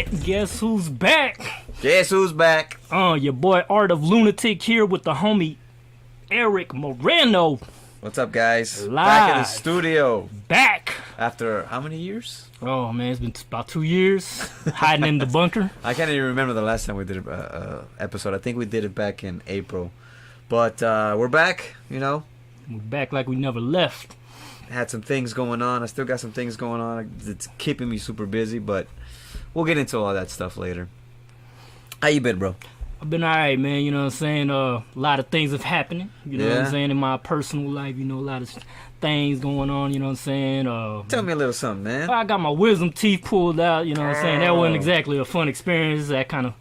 shit, guess who's back? Guess who's back? Your boy Art of Lunatic here with the homie Eric Moreno. What's up, guys? Live. Back in the studio. Back. After how many years? Oh, man, it's been about 2 years hiding in the bunker. I can't even remember the last time we did an episode. I think we did it back in April. But we're back, you know. We're back like we never left. Had some things going on. I still got some things going on. It's keeping me super busy, but we'll get into all that stuff later. How you been, bro? I've been alright, man. You know what I'm saying? A lot of things have happening. You know what I'm saying? In my personal life, you know, a lot of things going on. You know what I'm saying? Tell me a little something, man. I got my wisdom teeth pulled out. You know what I'm saying? That wasn't exactly a fun experience. That kind of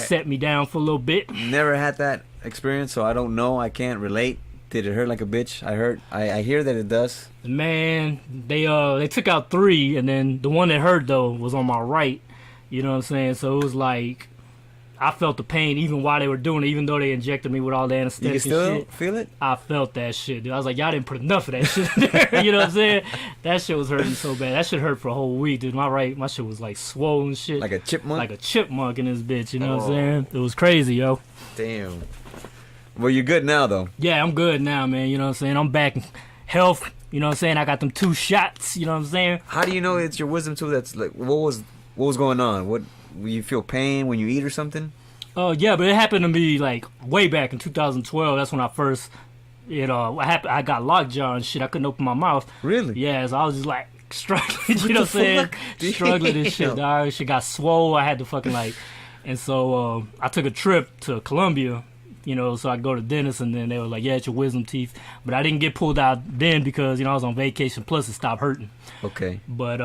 set me down for a little bit. Never had that experience, so I don't know. I can't relate. Did it hurt like a bitch? I hear that it does. Man, they took out 3, and then the one that hurt though was on my right. You know what I'm saying? So it was like I felt the pain even while they were doing it, even though they injected me with all the anesthesia. You can still shit. feel it? I felt that shit, dude. I was like, y'all didn't put enough of that shit in there. You know what I'm saying? That shit was hurting so bad. That shit hurt for a whole week, dude. My shit was like swollen shit. Like a chipmunk? Like a chipmunk in this bitch, you know what I'm saying? It was crazy, yo. Damn. Well, you're good now, though. Yeah, I'm good now, man. You know what I'm saying? I'm back in health. You know what I'm saying? I got them 2 shots. You know what I'm saying? How do you know it's your wisdom tooth? That's like, what was going on? What, you feel pain when you eat or something? Yeah, but it happened to me like way back in 2012. That's when I first, I got lockjaw and shit. I couldn't open my mouth. Really? Yeah, so I was just like struggling. You know what I'm saying? Struggling and shit, dog. Shit got swole. I had to fucking like, and so I took a trip to Colombia. You know, so I go to the dentist, and then they were like, yeah, it's your wisdom teeth. But I didn't get pulled out then because, you know, I was on vacation, plus it stopped hurting. Okay. But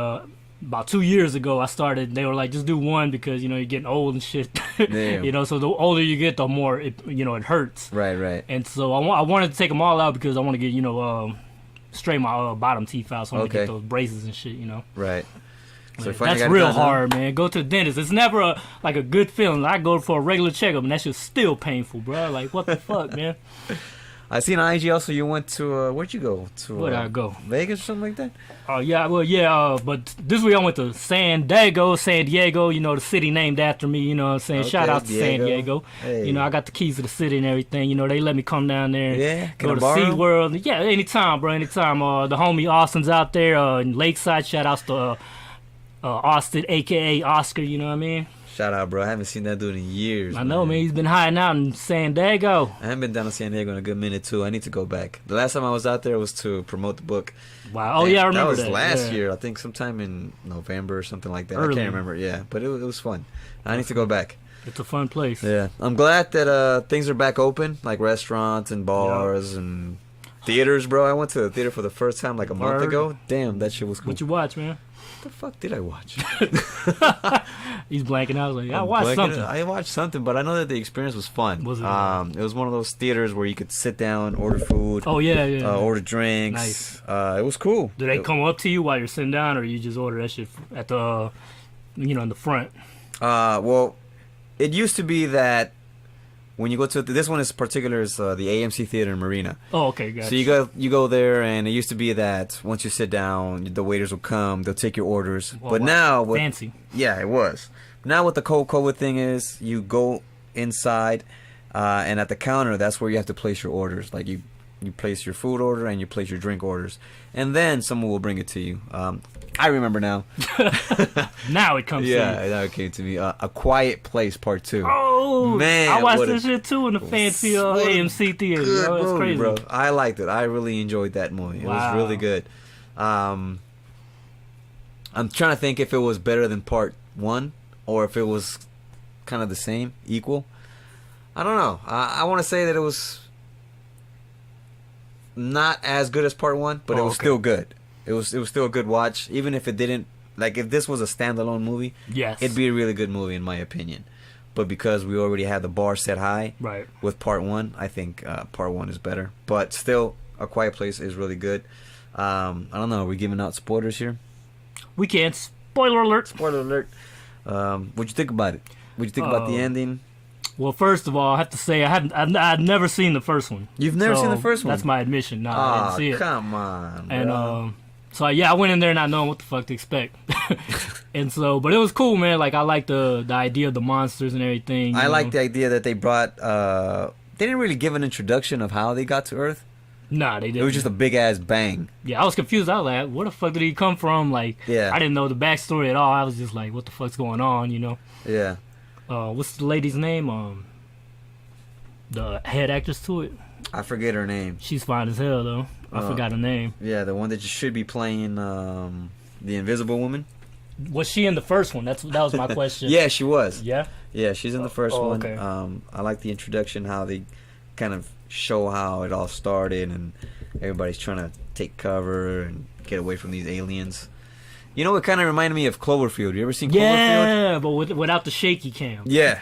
about 2 years ago, they were like, just do 1 because, you know, you're getting old and shit. Damn. You know, so the older you get, the more, it hurts. Right. And so I wanted to take them all out because I want to get, straight my bottom teeth out, so I want to get those braces and shit, you know. Right. So that's real hard, man. Go to the dentist. It's never a good feeling. I go for a regular checkup, and that shit's still painful, bro. Like, what the fuck, man? I seen on IG also you went to, where'd you go? Where'd I go? Vegas or something like that? Oh, yeah. Well, yeah, but this week I went to San Diego, you know, the city named after me, you know what I'm saying? Okay, shout out to San Diego. Hey. You know, I got the keys to the city and everything. You know, they let me come down there and go to SeaWorld. Yeah, anytime, bro, anytime. The homie Austin's out there in Lakeside. Shout outs to Austin, a.k.a. Oscar, you know what I mean? Shout out, bro. I haven't seen that dude in years. I know, man. He's been hiding out in San Diego. I haven't been down to San Diego in a good minute, too. I need to go back. The last time I was out there was to promote the book. Wow. Oh, yeah, I remember that. That was last year. I think sometime in November or something like that. Early. I can't remember. Yeah, but it was fun. I need to go back. It's a fun place. Yeah. I'm glad that things are back open, like restaurants and bars and theaters, bro. I went to the theater for the first time like a month ago. Damn, that shit was cool. What you watch, man? What the fuck did I watch? He's blanking out. Like, I watched something. I watched something, but I know that the experience was fun. Was it? It was one of those theaters where you could sit down, order food. Oh yeah. Order drinks. Nice. It was cool. Do they come up to you while you're sitting down, or you just order that shit at the, in the front? Well, it used to be that when you go to this one, is particular is the AMC Theater in Marina. Oh, okay, gotcha. So you go there, and it used to be that once you sit down, the waiters will come, they'll take your orders. Oh, but now, fancy. Yeah, it was. Now what the COVID thing is, you go inside, and at the counter, that's where you have to place your orders. Like you place your food order and you place your drink orders, and then someone will bring it to you. I remember now. Now it comes to you. Yeah, now it came to me. A Quiet Place Part 2. Oh, man. I watched this shit too in the fancy AMC theater. Bro. It's crazy. Bro. I liked it. I really enjoyed that movie. It was really good. I'm trying to think if it was better than Part 1 or if it was kind of the same, equal. I don't know. I want to say that it was not as good as Part 1, but it was still good. It was still a good watch, even if it didn't, like, if this was a standalone movie, it'd be a really good movie in my opinion. But because we already had the bar set high with Part 1, I think Part 1 is better. But still, A Quiet Place is really good. I don't know, are we giving out spoilers here? We can't. Spoiler alert. Spoiler alert. What'd you think about it? What'd you think about the ending? Well, first of all, I have to say I've never seen the first one. You've never seen the first one? That's my admission. No, I didn't see it. Come on, and so yeah, I went in there not knowing what the fuck to expect. And so, but it was cool, man. Like I like the idea of the monsters and everything. I like the idea that they brought. They didn't really give an introduction of how they got to Earth. Nah, they didn't. It was just a big ass bang. Yeah, I was confused. I was like, where the fuck did he come from? Like, yeah. I didn't know the backstory at all. I was just like, what the fuck's going on, you know? Yeah. What's the lady's name? The head actress to it. I forget her name. She's fine as hell, though. I forgot her name. Yeah, the one that you should be playing, the Invisible Woman. Was she in the first one? That was my question. Yeah, she was. Yeah? Yeah, she's in the first one. Okay. I like the introduction, how they kind of show how it all started, and everybody's trying to take cover and get away from these aliens. You know, it kind of reminded me of Cloverfield. You ever seen Cloverfield? Yeah, but without the shaky cam. Yeah.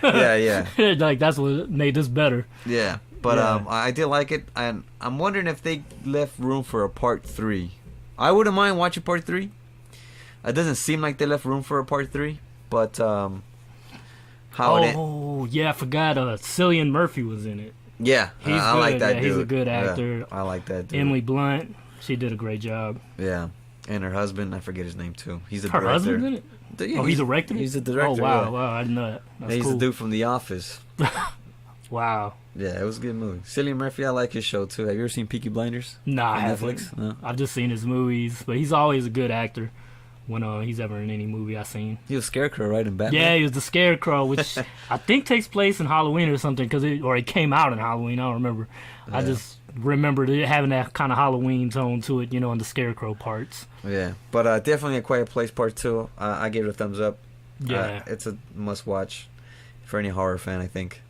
Like, that's what made this better. Yeah, but I did like it, and I'm wondering if they left room for a part 3. I wouldn't mind watching part 3. It doesn't seem like they left room for a part 3, but yeah, I forgot. Cillian Murphy was in it. Yeah, I like that dude. He's a good actor. Yeah, I like that dude. Emily Blunt, she did a great job. Yeah, and her husband, I forget his name too. He's a her director. Husband's in it? Yeah, he's directing it? He's a director. Oh, wow, yeah. wow, I didn't know that. That's he's cool. the dude from The Office. Wow. Yeah, it was a good movie. Cillian Murphy, I like his show too. Have you ever seen Peaky Blinders? Nah, on I haven't. Netflix? No? I've just seen his movies, but he's always a good actor when he's ever in any movie I've seen. He was Scarecrow, right, in Batman? Yeah, he was the Scarecrow, which I think takes place in Halloween or something, or it came out in Halloween. I don't remember. Yeah. I just remembered it having that kind of Halloween tone to it, you know, in the Scarecrow parts. Yeah, but definitely A Quiet Place Part 2. I gave it a thumbs up. Yeah. It's a must-watch for any horror fan, I think.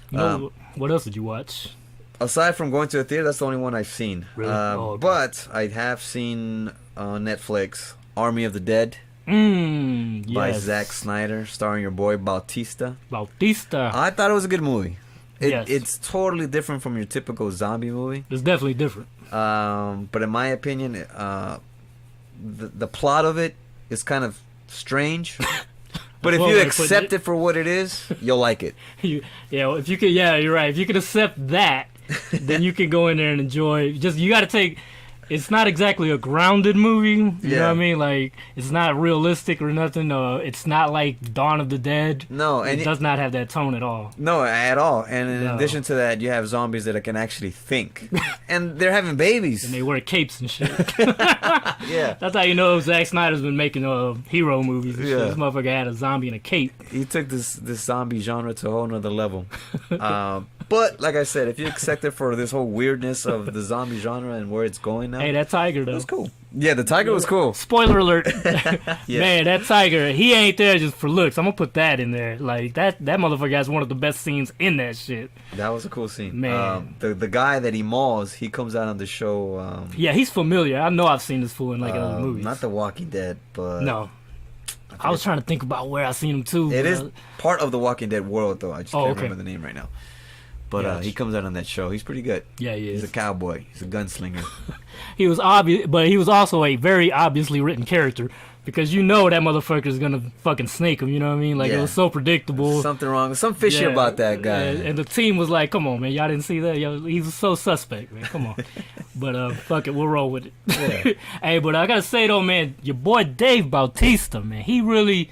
What else did you watch? Aside from going to the theater, that's the only one I've seen. Really? Okay. But I have seen on Netflix Army of the Dead by Zack Snyder, starring your boy Bautista. I thought it was a good movie. It's totally different from your typical zombie movie. It's definitely different. But in my opinion, the plot of it is kind of strange. But if you accept it for what it is, you'll like it. You're right. If you can accept that, then you can go in there and enjoy. You got to take. It's not exactly a grounded movie. You know what I mean? Like, it's not realistic or nothing. It's not like Dawn of the Dead. No, and it does not have that tone at all. No, at all. And in addition to that, you have zombies that can actually think, and they're having babies, and they wear capes and shit. Yeah, that's how you know Zack Snyder's been making hero movies. And shit. This motherfucker had a zombie in a cape. He took this zombie genre to a whole nother level. But like I said, if you accept it for this whole weirdness of the zombie genre and where it's going now, hey, that tiger though, was cool. Yeah, the tiger was cool. Spoiler alert. Man, that tiger, he ain't there just for looks. I'm gonna put that in there. Like that motherfucker has one of the best scenes in that shit. That was a cool scene. Man, the guy that he mauls, he comes out on the show. Yeah, he's familiar. I know I've seen this fool in other movies. Not The Walking Dead, but no. I was trying to think about where I seen him too. It is part of the Walking Dead world, though. I just can't remember the name right now. But he comes out on that show. He's pretty good. Yeah, he is. He's a cowboy. He's a gunslinger. He was obvious, but he was also a very obviously written character because you know that motherfucker is gonna fucking snake him. You know what I mean? Like it was so predictable. Something wrong. Some fishy about that guy. And the team was like, "Come on, man, y'all didn't see that? He's so suspect, man. Come on." But fuck it, we'll roll with it. Yeah. Hey, but I gotta say though, man, your boy Dave Bautista, man, he really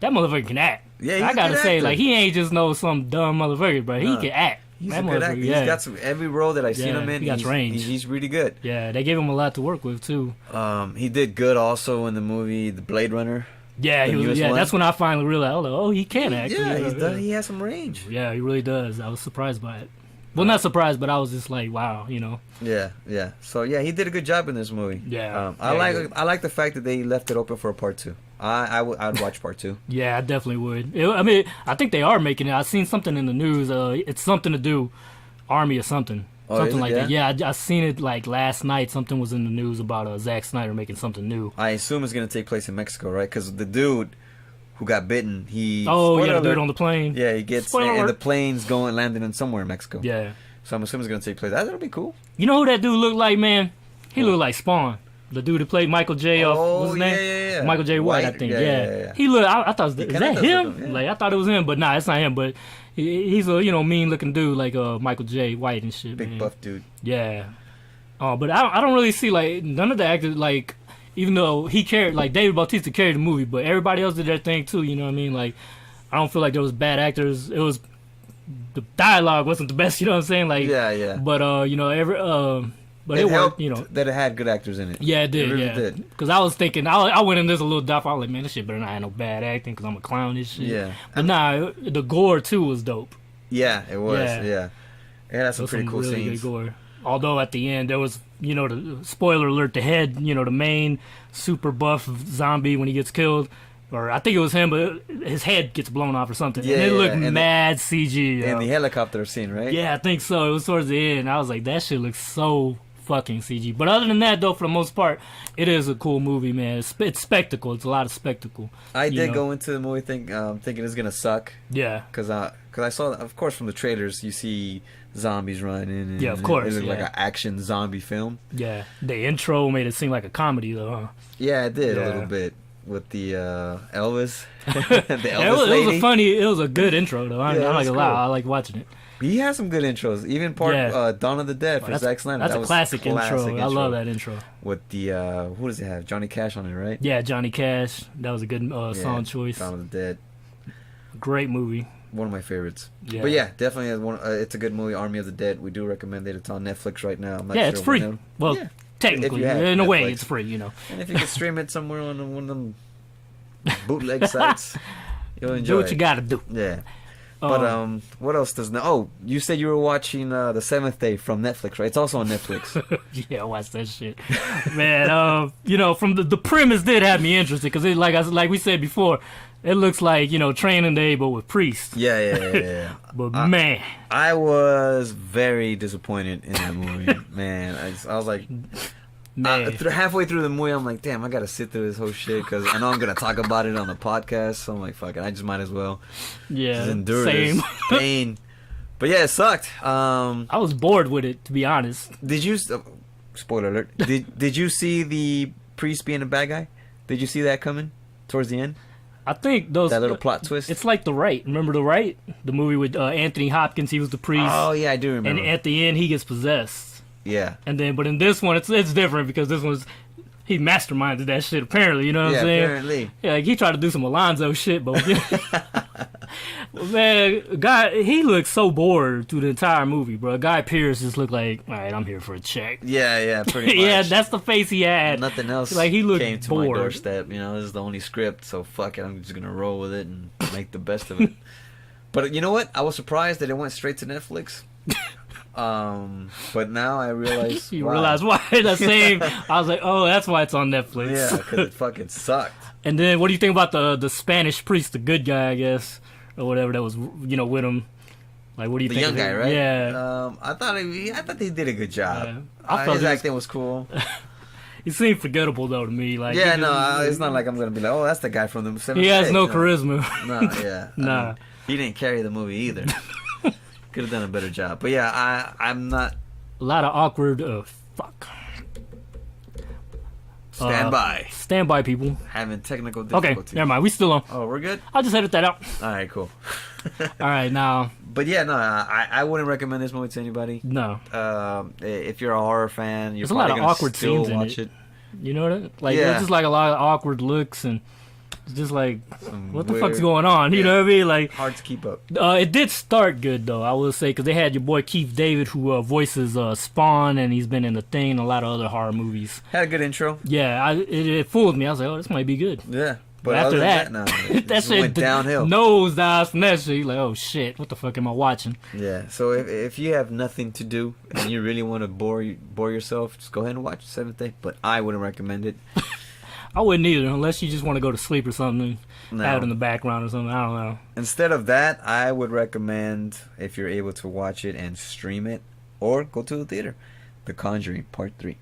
that motherfucker can act. Yeah, I gotta say, like he ain't just some dumb motherfucker, but he can act. He's a good actor. He's got every role that I've seen him in. He got range. He's really good. Yeah, they gave him a lot to work with too. He did good also in the movie The Blade Runner. Yeah, he was. Yeah, that's when I finally realized, oh, he can act. Yeah, he has some range. Yeah, he really does. I was surprised by it. Well, not surprised, but I was just like, wow, you know. Yeah. So yeah, he did a good job in this movie. Yeah. I like the fact that they left it open for a part 2. I'd watch part 2. Yeah, I definitely would. I think they are making it. I seen something in the news. It's something to do, Army or something. Something like that. Yeah, I seen it like last night. Something was in the news about Zack Snyder making something new. I assume it's gonna take place in Mexico, right? Because the dude who got bitten, the dude on the plane. Yeah, he gets and the plane's landing in somewhere in Mexico. Yeah. So I'm assuming it's gonna take place. That'll be cool. You know who that dude looked like, man? He looked like Spawn. The dude who played Michael J. What's his name? Yeah. Michael J. White, I think. Yeah. He looked. I thought, is that him? Yeah. Like I thought it was him, but nah, it's not him. But he's a mean looking dude like Michael J. White and shit. Big buff dude. Yeah. But I don't really see like none of the actors like even though he carried, like David Bautista carried the movie, but everybody else did their thing too. You know what I mean? Like, I don't feel like there was bad actors. It was the dialogue wasn't the best. You know what I'm saying? Like, yeah. But you know, but it helped, worked. You know that it had good actors in it. Yeah, it did. It really yeah, did. Because I was thinking, I went in this a little doubtful. I was like, man, this shit better not have no bad acting because I'm a clown. This shit. Yeah. But nah, the gore too was dope. Yeah, it was. Yeah. It had some pretty cool really scenes. Good gore. Although at the end there was, you know, the spoiler alert, the head, you know, the main super buff zombie when he gets killed, or I think it was him, but his head gets blown off or something. Yeah, and it looked and mad CG. And the helicopter scene, right? Yeah, I think so. It was towards the end. I was like, that shit looks so fucking CG. But other than that, though, for the most part, it is a cool movie, man. It's spectacle. It's a lot of spectacle. I did go into the movie thinking it's gonna suck. Yeah. Because I saw, of course, from the trailers, you see zombies running. And yeah, of course. It looked like an action zombie film. Yeah. The intro made it seem like a comedy, though, huh? Yeah, it did a little bit with the Elvis. The Elvis lady. It was a good intro, though. I'm not gonna lie. I like watching it. He has some good intros. Even Dawn of the Dead for Zack Snyder. That's a classic intro. I love that intro. With the who does it have? Johnny Cash on it, right? Yeah, Johnny Cash. That was a good song choice. Dawn of the Dead. Great movie. One of my favorites. Yeah. But yeah, definitely it's a good movie. Army of the Dead. We do recommend it. It's on Netflix right now. I'm not sure it's free. Well, technically, in a way, it's free. You know. And if you can stream it somewhere on one of them bootleg sites, you'll enjoy it. Do what you gotta do. Yeah. But what else does? Oh, you said you were watching The Seventh Day from Netflix, right? It's also on Netflix. Yeah, watch that shit, man. You know, from the premise did have me interested because it, like we said before, it looks like, you know, Training Day but with priests. Yeah. But man, I was very disappointed in that movie. Man, I was like. Halfway through the movie, I'm like, damn, I gotta sit through this whole shit because I know I'm gonna talk about it on the podcast. So I'm like, fuck it, I just might as well. Yeah, just endure same this pain. But yeah, it sucked. I was bored with it, to be honest. Did you? Spoiler alert. Did you see the priest being a bad guy? Did you see that coming towards the end? I think that little plot twist. It's like The Right. Remember The Right? The movie with Anthony Hopkins. He was the priest. Oh yeah, I do remember. And at the end, he gets possessed. Yeah. And then, but in this one, it's different because this one's he masterminded that shit. Apparently, you know what I'm saying? Apparently. Yeah, like he tried to do some Alonzo shit, but man, he looked so bored through the entire movie, bro. Guy Pearce just looked like, all right, I'm here for a check. Yeah, pretty much. Yeah, that's the face he had. Nothing else. Like he looked came to bored. my doorstep. You know, this is the only script, so fuck it. I'm just gonna roll with it and make the best of it. But you know what? I was surprised that it went straight to Netflix. But now I realize you realize why the same. I was like, oh, that's why it's on Netflix. Yeah, because it fucking sucked. And then, what do you think about the Spanish priest, the good guy, I guess, or whatever that was, you know, with him? Like, what do you think? The young guy, right? Yeah. I thought he did a good job. Yeah. His acting was cool. He seemed forgettable though to me. Like, yeah, it's not like I'm gonna be like, oh, that's the guy from the 7th He has no Day. charisma. No, yeah, nah. I mean, he didn't carry the movie either. Could have done a better job. But yeah, I'm not. A lot of awkward. Fuck. Stand by, people. Having technical difficulties. Okay, never mind. We still on. Oh, we're good. I'll just edit that out. All right, cool. All right, now. But yeah, no, I wouldn't recommend this movie to anybody. No. If you're a horror fan, you're There's a lot of awkward scenes in it. You know what? Like, there's just like a lot of awkward looks and. It's just like, what the fuck's going on? You know what I mean? Like, hard to keep up. It did start good though, I will say, because they had your boy Keith David who voices Spawn, and he's been in The Thing and a lot of other horror movies. Had a good intro. Yeah, it fooled me. I was like, oh, this might be good. Yeah, but after that, that shit went downhill. Nose dives from that shit. You're like, oh shit, what the fuck am I watching? Yeah, so if you have nothing to do and you really want to bore yourself, just go ahead and watch The Seventh Day. But I wouldn't recommend it. I wouldn't either, unless you just want to go to sleep or something, have it in the background or something. I don't know. Instead of that, I would recommend, if you're able to watch it and stream it, or go to the theater, The Conjuring Part 3.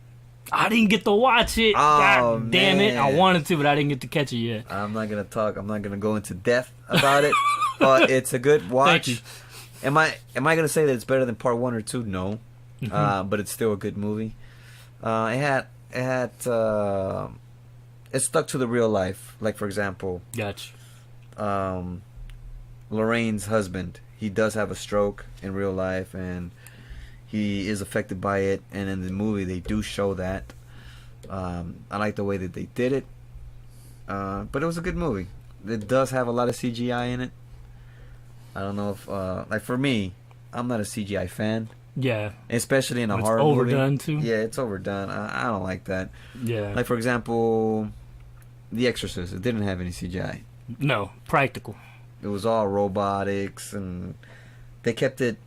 I didn't get to watch it. God damn it. I wanted to, but I didn't get to catch it yet. I'm not going to talk. I'm not going to go into depth about it, but it's a good watch. Thank you. Am I going to say that it's better than Part 1 or 2? No. But it's still a good movie. It stuck to the real life. Like, for example, Gotcha. Lorraine's husband, he does have a stroke in real life, and he is affected by it. And in the movie, they do show that. I like the way that they did it. But it was a good movie. It does have a lot of CGI in it. I don't know if, like for me, I'm not a CGI fan. Yeah. Especially in a horror movie. It's overdone overdone too. Yeah, it's overdone. I don't like that. Yeah. Like for example, The Exorcist. It didn't have any CGI. No, practical. It was all robotics, and they kept it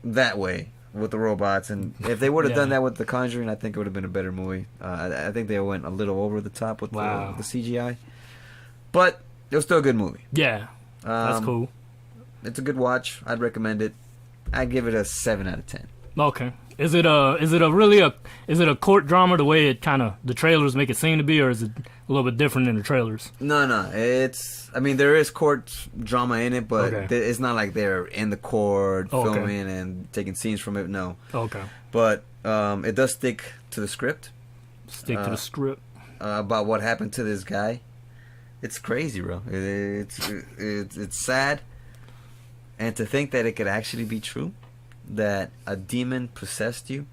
that way with the robots. And if they would have done that with The Conjuring, I think it would have been a better movie. I think they went a little over the top with the CGI, but it was still a good movie. Yeah, that's cool. It's a good watch. I'd recommend it. I'd give it a 7 out of 10. Okay. Is it a court drama the way it kind of the trailers make it seem to be, or is it a little bit different than the trailers? No. I mean, there is court drama in it, but it's not like they're in the court filming and taking scenes from it. No. Okay. But it does stick to the script. Stick to the script about what happened to this guy. It's crazy, bro. It's sad, and to think that it could actually be true. That a demon possessed you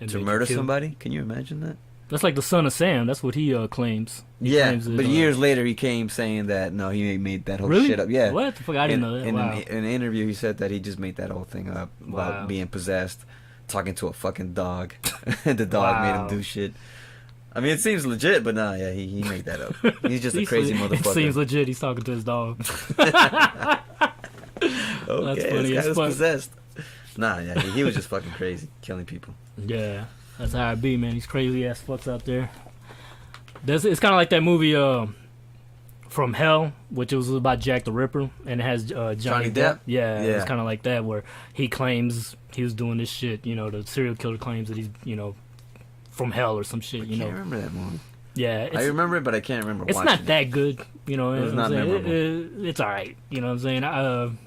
to murder somebody. Can you imagine that? That's like the son of Sam. That's what he claims. He claims but years later he came saying that no, he made that whole shit up. Yeah. What the fuck? I didn't know that. In an interview, he said that he just made that whole thing up about being possessed, talking to a fucking dog, and the dog made him do shit. I mean, it seems legit, but nah, yeah, he made that up. He's just a crazy motherfucker. It seems legit. He's talking to his dog. Okay, that's funny. This guy was possessed. Nah, yeah, he was just fucking crazy, killing people. Yeah, that's how it be, man. These crazy ass fucks out there. It's kind of like that movie From Hell, which was about Jack the Ripper, and it has Johnny Depp. Yeah, it's kind of like that, where he claims he was doing this shit. You know, the serial killer claims that he's, from hell or some shit. I can't remember that movie. Yeah, I remember it, but I can't remember. It's not that good. You know, it's not memorable. It's all right. You know what I'm saying?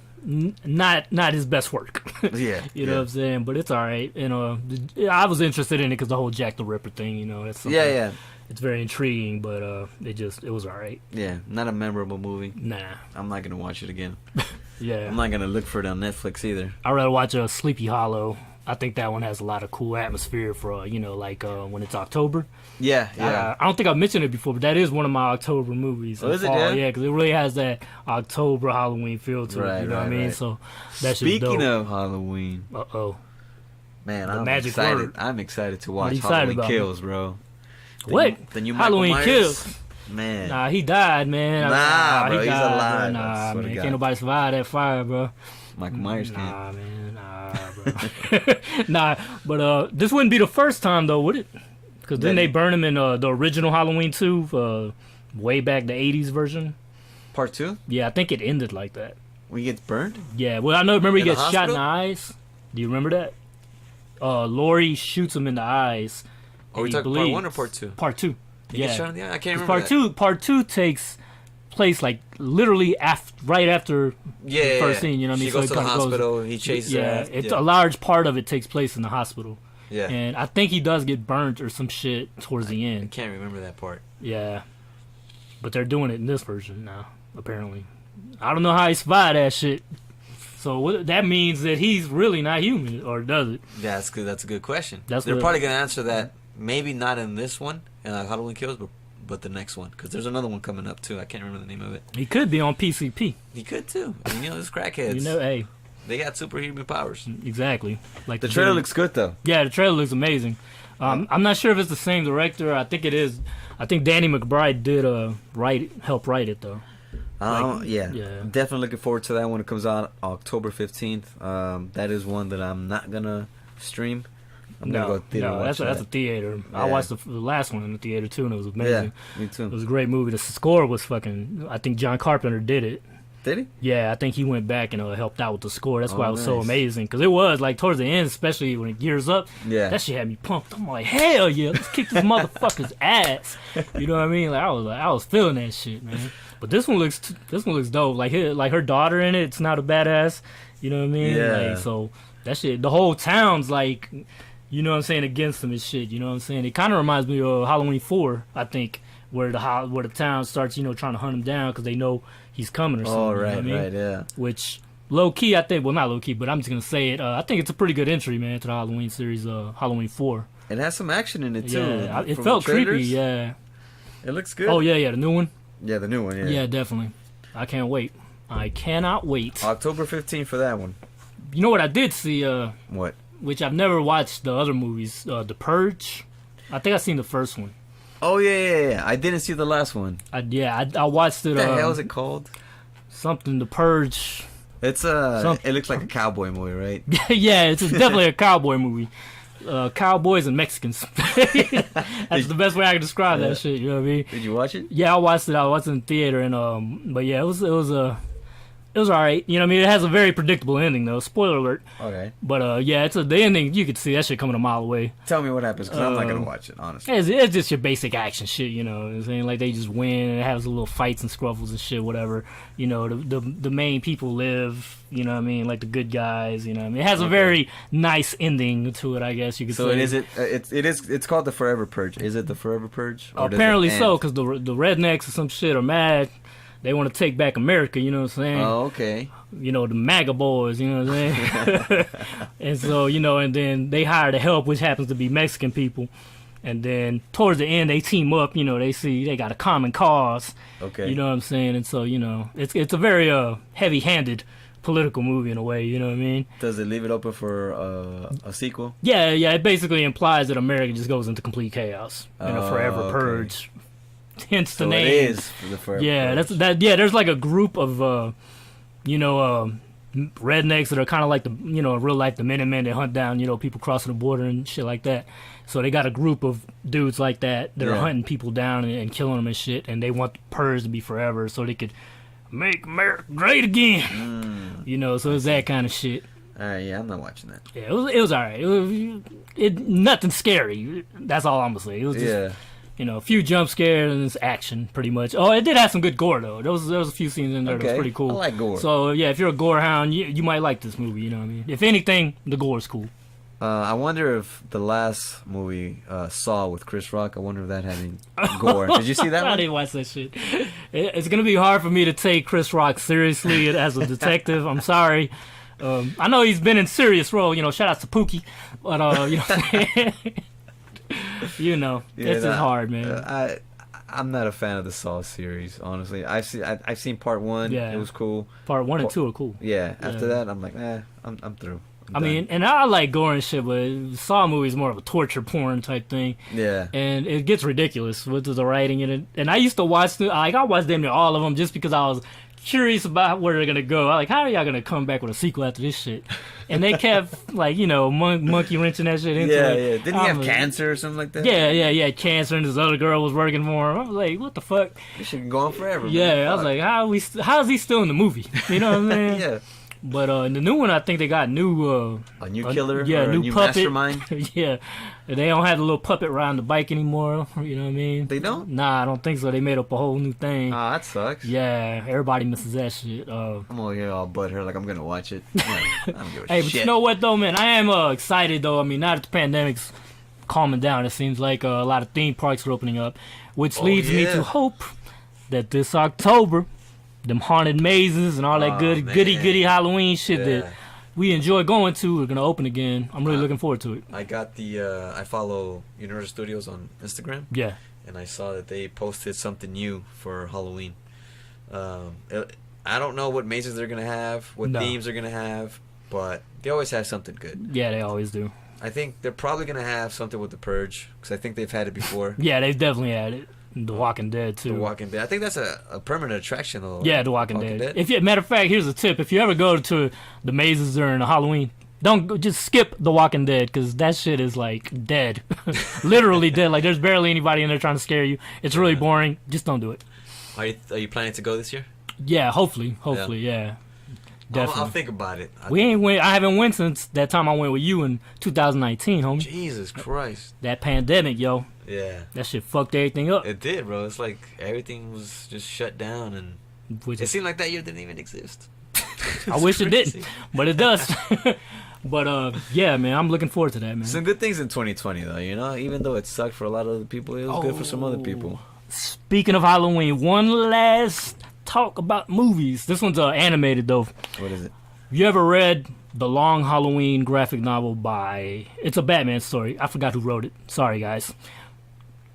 Not his best work. Yeah. You know what I'm saying? But it's all right. I was interested in it because the whole Jack the Ripper thing, that's something. Yeah. It's very intriguing, but it was all right. Yeah, not a memorable movie. Nah. I'm not going to watch it again. Yeah. I'm not going to look for it on Netflix either. I'd rather watch Sleepy Hollow. I think that one has a lot of cool atmosphere for, like when it's October. Yeah. I don't think I've mentioned it before, but that is one of my October movies. Oh, is it? Yeah, because it really has that October Halloween feel to it. You know what I mean? Right. So that's Speaking of Halloween. Man, I'm excited. I'm excited to watch Halloween Kills, bro. The new Halloween Kills. Man. Nah, he died, man. Nah, bro, he's alive. Bro. Nah, man. Can't nobody survive that fire, bro. Michael Myers can't. Nah, man. Nah, bro. Nah, but this wouldn't be the first time, though, would it? Because then they burn him in the original Halloween 2, way back the 80s version. Part 2? Yeah, I think it ended like that. When he gets burned? Yeah, well, remember he gets shot in the eyes. Do you remember that? Laurie shoots him in the eyes. Are we talking part 1 or part 2? Part 2. He gets shot in the eye? I can't remember Part 2 takes place like literally right after the first scene. You know what I mean? She goes to the hospital. He chases her. A large part of it takes place in the hospital. Yeah. And I think he does get burnt or some shit towards the end. I can't remember that part. Yeah. But they're doing it in this version now, apparently. I don't know how he survived that shit. So that means that he's really not human, or does it? Yeah, that's good. That's a good question. They're probably going to answer that, maybe not in this one, in Halloween Kills, but the next one. Because there's another one coming up, too. I can't remember the name of it. He could be on PCP. He could, too. I mean, this crackheads. Hey. They got superhuman powers. Exactly. Like the trailer looks good, though. Yeah, the trailer looks amazing. I'm not sure if it's the same director. I think it is. I think Danny McBride did help write it, though. Yeah. Definitely looking forward to that when it comes out October 15th. That is one that I'm not going to stream. I'm going to go to theater and watch that's a theater. Yeah. I watched the last one in the theater, too, and it was amazing. Yeah, me too. It was a great movie. The score was fucking... I think John Carpenter did it. Did he? Yeah, I think he went back and helped out with the score. That's why it was so amazing. Because it was, like, towards the end, especially when it gears up, that shit had me pumped. I'm like, hell yeah, let's kick this motherfucker's ass. You know what I mean? I was feeling that shit, man. But this one looks dope. Like her daughter in it, it's not a badass. You know what I mean? Yeah. Like, so that shit, the whole town's like, you know what I'm saying, against him and shit. You know what I'm saying? It kind of reminds me of Halloween 4, I think, where the town starts, trying to hunt him down because they know he's coming or something. Oh, right, you know what I mean? right, yeah. Which, low key, I think, well, not low key, but I'm just going to say it. I think it's a pretty good entry, man, to the Halloween series, Halloween 4. It has some action in it too. Yeah, it felt creepy. Yeah, it looks good. Oh yeah, the new one. Yeah, the new one. Yeah, yeah, definitely. I can't wait. I cannot wait. October 15th for that one. You know what I did see? What? Which I've never watched the other movies. The Purge. I think I seen the first one. Oh yeah. I didn't see the last one. I watched it. What the hell is it called? Something. The Purge. It's it looks like a cowboy movie, right? Yeah, it's definitely a cowboy movie. Cowboys and Mexicans. That's the best way I can describe that shit. You know what I mean? Did you watch it? Yeah, I watched it. I watched it in the theater, and but yeah, it was alright. You know what I mean? It has a very predictable ending, though. Spoiler alert. Okay. But yeah, the ending. You could see that shit coming a mile away. Tell me what happens, because I'm not gonna watch it, honestly. It's just your basic action shit, you know. It's saying like they just win, and it has little fights and scruffles and shit, whatever. You know, the main people live. You know what I mean? Like the good guys. You know what I mean? It has a very nice ending to it, I guess you could say. So it's called the Forever Purge. Is it the Forever Purge? Apparently so, because the rednecks or some shit are mad. They want to take back America, you know what I'm saying? Oh, okay. You know, the MAGA boys, you know what I'm saying? And so, you know, and then they hire the help, which happens to be Mexican people. And then towards the end, they team up, you know, they got a common cause. Okay. You know what I'm saying? And so, you know, it's a very heavy-handed political movie in a way, you know what I mean? Does it leave it open for a sequel? Yeah, it basically implies that America just goes into complete chaos in a forever purge. Hence the name. It is the Forever Purge. Yeah, there's like a group of rednecks that are kind of like in real life the Minutemen. They hunt down people crossing the border and shit like that. So they got a group of dudes like that are hunting people down and killing them and shit, and they want the purge to be forever so they could make America great again. So it's that kind of shit. Yeah, I'm not watching that. Yeah, it was alright. Nothing scary. That's all I'm gonna say. It was just a few jump scares and it's action, pretty much. Oh, it did have some good gore, though. There was a few scenes in there that was pretty cool. I like gore. So, yeah, if you're a gore hound, you might like this movie, you know what I mean? If anything, the gore is cool. I wonder if the last movie, Saw with Chris Rock, I wonder if that had any gore. Did you see that one? I didn't watch that shit. It's going to be hard for me to take Chris Rock seriously as a detective. I'm sorry. I know he's been in serious role, shout out to Pookie. But, it's just hard, man. I'm not a fan of the Saw series, honestly. I've seen part 1. Yeah. It was cool. Part 1 and 2 are cool. Yeah. After that, I'm like, I'm through. I mean, and I like gore and shit, but Saw movie is more of a torture porn type thing. Yeah. And it gets ridiculous with the writing in it. And I used to watch I watched damn near all of them just because I was curious about where they're gonna go. How are y'all gonna come back with a sequel after this shit? And they kept monkey wrenching that shit into it. Didn't he have cancer or something like that? Yeah, cancer, and this other girl was working for him. I was like, what the fuck? This shit can go on forever. Yeah, man. I was like, how is he still in the movie? You know what I mean? Yeah. But in the new one, I think they got a new killer, a new puppet. Mastermind. Yeah, they don't have the little puppet riding the bike anymore. You know what I mean? They don't? Nah, I don't think so. They made up a whole new thing. Ah, that sucks. Yeah, everybody misses that shit. I'm over here all butthurt like I'm gonna watch it. I don't give a hey, shit. but you know what though, man? I am excited though. I mean, now that the pandemic's calming down, it seems like a lot of theme parks are opening up, which leads me to hope that this October, them haunted mazes and all that goody Halloween shit that we enjoy going to are gonna open again. I'm really looking forward to it. I got I follow Universal Studios on Instagram. Yeah. And I saw that they posted something new for Halloween. I don't know what mazes they're gonna have, what themes they're gonna have, but they always have something good. Yeah, they always do. I think they're probably gonna have something with the Purge because I think they've had it before. Yeah, they've definitely had it. The Walking Dead too. The Walking Dead. I think that's a permanent attraction though. Yeah, The Walking Dead. Matter of fact, here's a tip: if you ever go to the mazes during Halloween, just skip The Walking Dead because that shit is like dead, literally dead. Like there's barely anybody in there trying to scare you. It's really boring. Just don't do it. Are you planning to go this year? Yeah, hopefully, yeah. Definitely. I'll think about it. I haven't went since that time I went with you in 2019, homie. Jesus Christ. That pandemic, yo. Yeah. That shit fucked everything up. It did, bro. It's like everything was just shut down, and it seemed like that year didn't even exist. I wish it didn't, but it does. But yeah, man, I'm looking forward to that, man. Some good things in 2020, though. Even though it sucked for a lot of other people, it was good for some other people. Speaking of Halloween, one last talk about movies. This one's animated though. What is it? You ever read The Long Halloween graphic novel by... It's a Batman story. I forgot who wrote it. Sorry, guys.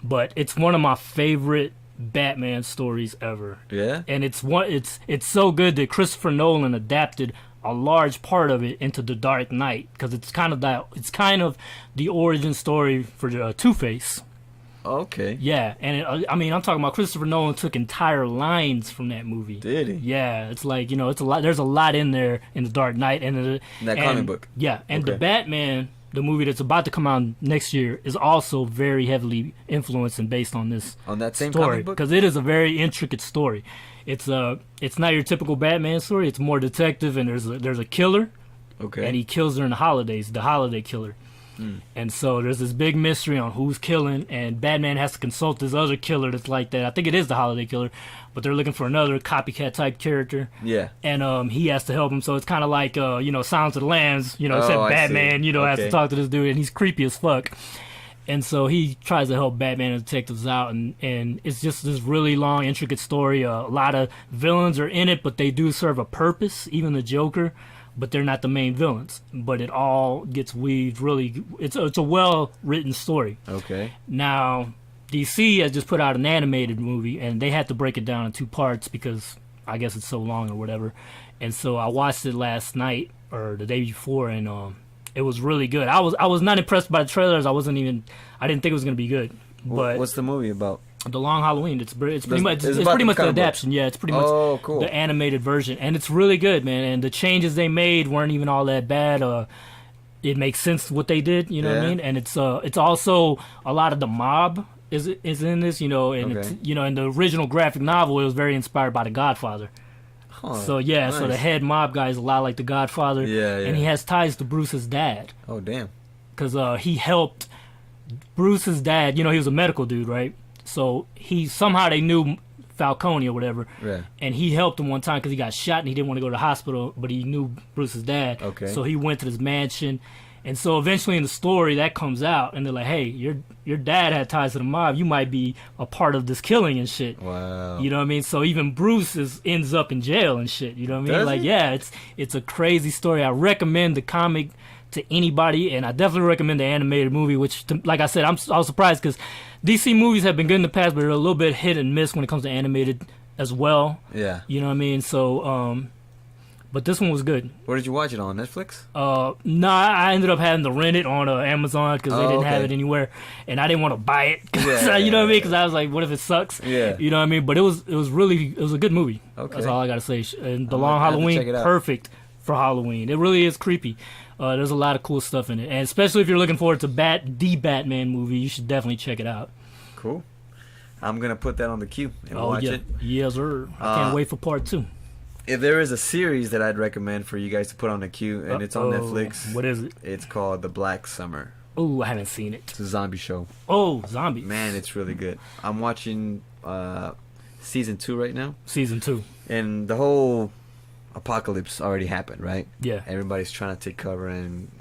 But it's one of my favorite Batman stories ever. Yeah? And it's so good that Christopher Nolan adapted a large part of it into The Dark Knight, because it's kind of the origin story for Two-Face. Okay. Yeah, and I'm talking about Christopher Nolan took entire lines from that movie. Did he? Yeah, it's like, it's a lot. There's a lot in there in The Dark Knight and that comic book. Yeah, and the Batman, the movie that's about to come out next year, is also very heavily influenced and based on this that same story, comic book, because it is a very intricate story. It's not your typical Batman story. It's more detective, and there's a killer. Okay. And he kills during the holidays, the holiday killer. And so there's this big mystery on who's killing, and Batman has to consult this other killer that's like that. I think it is the holiday killer, but they're looking for another copycat type character. Yeah. And he has to help him, so it's kind of like Silence of the Lambs. Except I Batman, see. Has to talk to this dude, and he's creepy as fuck. And so he tries to help Batman and detectives out, and it's just this really long, intricate story. A lot of villains are in it, but they do serve a purpose, even the Joker. But they're not the main villains. But it all gets weaved really... It's a well-written story. Okay. Now, DC has just put out an animated movie, and they had to break it down in 2 parts because I guess it's so long or whatever. And so I watched it last night, or the day before, and it was really good. I was not impressed by the trailers. I didn't think it was going to be good. But what's the movie about? The Long Halloween. It's pretty much the adaptation. Yeah, it's pretty much cool. the animated version, and it's really good, man. And the changes they made weren't even all that bad. It makes sense what they did. You know what I mean? And it's also a lot of the mob is in this. It's in the original graphic novel, it was very inspired by The Godfather. Huh, so nice. So the head mob guy is a lot like The Godfather. Yeah. And he has ties to Bruce's dad. Oh damn. Because he helped Bruce's dad. He was a medical dude, right? So they knew Falcone or whatever, and he helped him one time because he got shot and he didn't want to go to the hospital, but he knew Bruce's dad. Okay. So he went to this mansion, and so eventually in the story that comes out, and they're like, "Hey, your dad had ties to the mob. You might be a part of this killing and shit." Wow. You know what I mean? So even Bruce ends up in jail and shit. You know what I mean? Does he? It's a crazy story. I recommend the comic to anybody, and I definitely recommend the animated movie, which, like I said, I was surprised because DC movies have been good in the past, but they're a little bit hit and miss when it comes to animated as well. Yeah. You know what I mean? So, but this one was good. Where did you watch it on? Netflix? I ended up having to rent it on Amazon because they didn't have it anywhere, and I didn't want to buy it. You know what I mean? Because I was like, what if it sucks? Yeah. You know what I mean? But it was a good movie. Okay. That's all I gotta say. And The Long Halloween, perfect for Halloween. It really is creepy. There's a lot of cool stuff in it, and especially if you're looking forward to the Batman movie, you should definitely check it out. Cool. I'm gonna put that on the queue and watch it. Yes, sir. I can't wait for part 2. If there is a series that I'd recommend for you guys to put on the queue, and it's on Netflix. What is it? It's called The Black Summer. Oh, I haven't seen it. It's a zombie show. Oh, zombies. Man, it's really good. I'm watching season 2 right now. Season 2. And the whole apocalypse already happened, right? Yeah. Everybody's trying to take cover and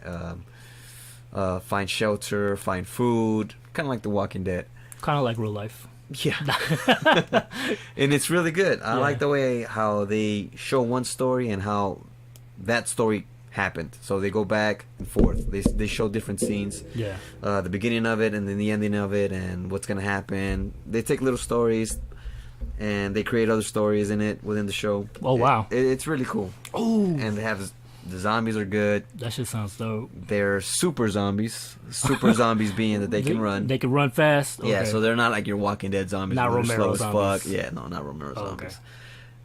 find shelter, find food, kind of like The Walking Dead. Kind of like real life. Yeah. And it's really good. I like the way how they show one story and how that story happened. So they go back and forth. They show different scenes. Yeah. The beginning of it and then the ending of it and what's going to happen. They take little stories and they create other stories in it within the show. Oh, wow. It's really cool. Oh. And they have... The zombies are good. That shit sounds dope. They're super zombies. Super zombies being that they can run. They can run fast? Okay. Yeah, so they're not like your Walking Dead zombies. Not Romero slow zombies. As fuck. Yeah, no, not Romero zombies. Okay.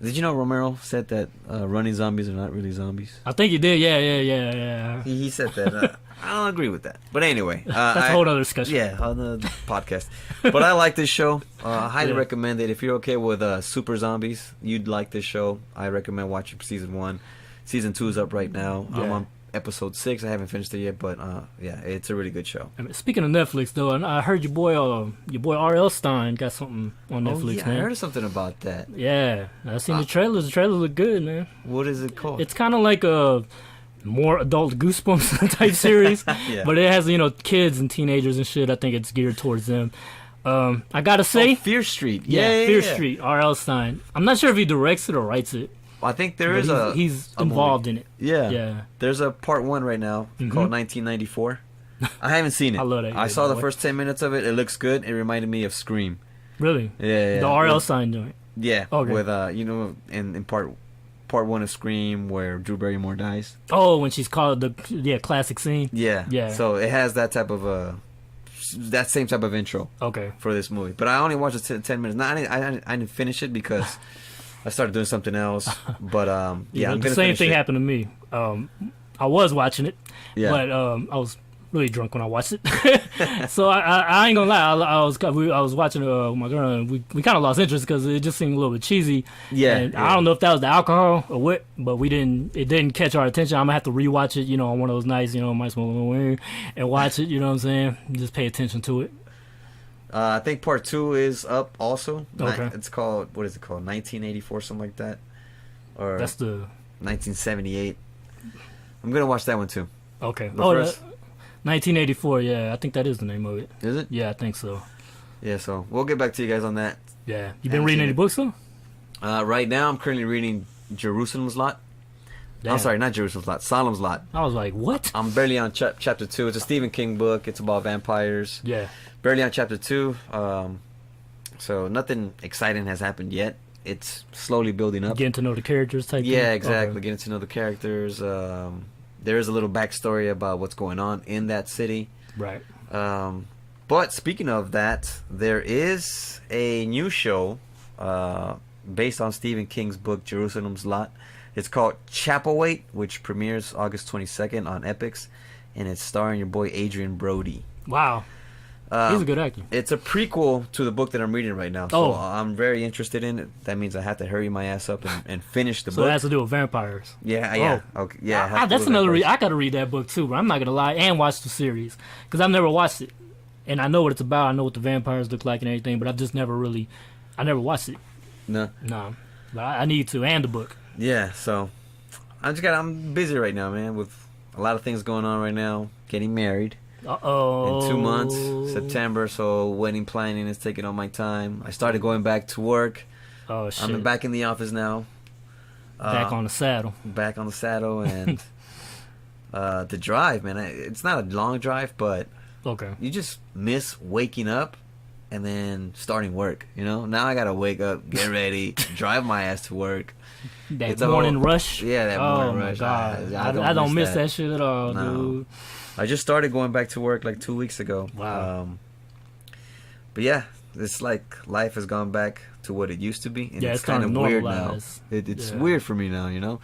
Did you know Romero said that running zombies are not really zombies? I think he did. Yeah. He said that. I don't agree with that. But anyway. That's a whole other discussion. Yeah, on the podcast. But I like this show. I highly recommend it. If you're okay with super zombies, you'd like this show. I recommend watching season 1. Season 2 is up right now. I'm on episode 6. I haven't finished it yet, but it's a really good show. I mean, speaking of Netflix, though, I heard your boy R.L. Stein got something on Netflix, man. I heard something about that. Yeah, I seen the trailers. The trailers look good, man. What is it called? It's kind of like a more adult Goosebumps type series, but it has kids and teenagers and shit. I think it's geared towards them. I gotta say, Fear Street. Fear Street. R.L. Stein. I'm not sure if he directs it or writes it. I think there is he's involved in it. Yeah. There's a part 1 right now called 1994. I haven't seen it. I love that. I saw the first 10 minutes of it. It looks good. It reminded me of Scream. Really? Yeah. The R.L. Stein joint. Yeah. Okay. With in part 1 of Scream where Drew Barrymore dies. Oh, when she's called the classic scene. Yeah. So it has that type of that same type of intro. Okay. For this movie, but I only watched it 10 minutes. I didn't finish it because I started doing something else. But I'm the same thing happened to me. I was watching it, but I was really drunk when I watched it. So I ain't gonna lie, I was watching with my girl, and we kind of lost interest because it just seemed a little bit cheesy. And I don't know if that was the alcohol or what, but it didn't catch our attention. I'm gonna have to rewatch it, on one of those nights, might smoke a little weird and watch it. You know what I'm saying? Just pay attention to it. I think part 2 is up also. Okay. It's called, what is it called? 1984, something like that, or that's the 1978. I'm gonna watch that one too. Okay. 1984. Yeah, I think that is the name of it. Is it? Yeah, I think so. Yeah, so we'll get back to you guys on that. Yeah. You been reading any books though? Right now, I'm currently reading Jerusalem's Lot. Damn. I'm sorry, not Jerusalem's Lot. Solemn's Lot. I was like, what? I'm barely on chapter 2. It's a Stephen King book. It's about vampires. Yeah. Barely on chapter 2. So nothing exciting has happened yet. It's slowly building up. Getting to know the characters type thing? Yeah, exactly. Okay. Getting to know the characters. There is a little backstory about what's going on in that city. Right. But speaking of that, there is a new show based on Stephen King's book Jerusalem's Lot. It's called Chapelwaite, which premieres August 22nd on Epix, and it's starring your boy Adrian Brody. Wow. He's a good actor. It's a prequel to the book that I'm reading right now, so I'm very interested in it. That means I have to hurry my ass up and finish the book. So it has to do with vampires. Yeah. Okay. Yeah. That's another reason. I got to read that book too, but I'm not gonna lie, and watch the series because I've never watched it, and I know what it's about. I know what the vampires look like and everything, but I've just never watched it. No. But I need to, and the book. Yeah. So I'm busy right now, man, with a lot of things going on right now. Getting married. Uh-oh. In 2 months, September, so wedding planning is taking all my time. I started going back to work. Oh, shit. I'm back in the office now. Back on the saddle. Back on the saddle, and the drive, man, it's not a long drive, but you just miss waking up and then starting work, Now I gotta wake up, get ready, drive my ass to work. That morning rush? Yeah, that morning rush. God. I don't miss that shit at all, dude. I just started going back to work like 2 weeks ago. Wow. But yeah, it's like life has gone back to what it used to be. And it's kind of weird now. It's weird for me now,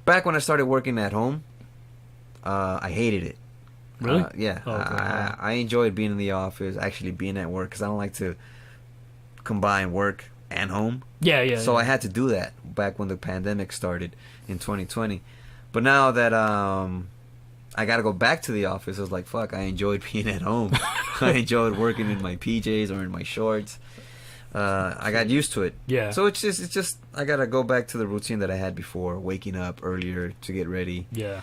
Back when I started working at home, I hated it. Really? Yeah. I enjoyed being in the office, actually being at work, because I don't like to combine work and home. Yeah. So I had to do that back when the pandemic started in 2020. But now that I gotta go back to the office, I was like, fuck, I enjoyed being at home. I enjoyed working in my PJs or in my shorts. I got used to it. Yeah. So it's just I gotta go back to the routine that I had before, waking up earlier to get ready. Yeah.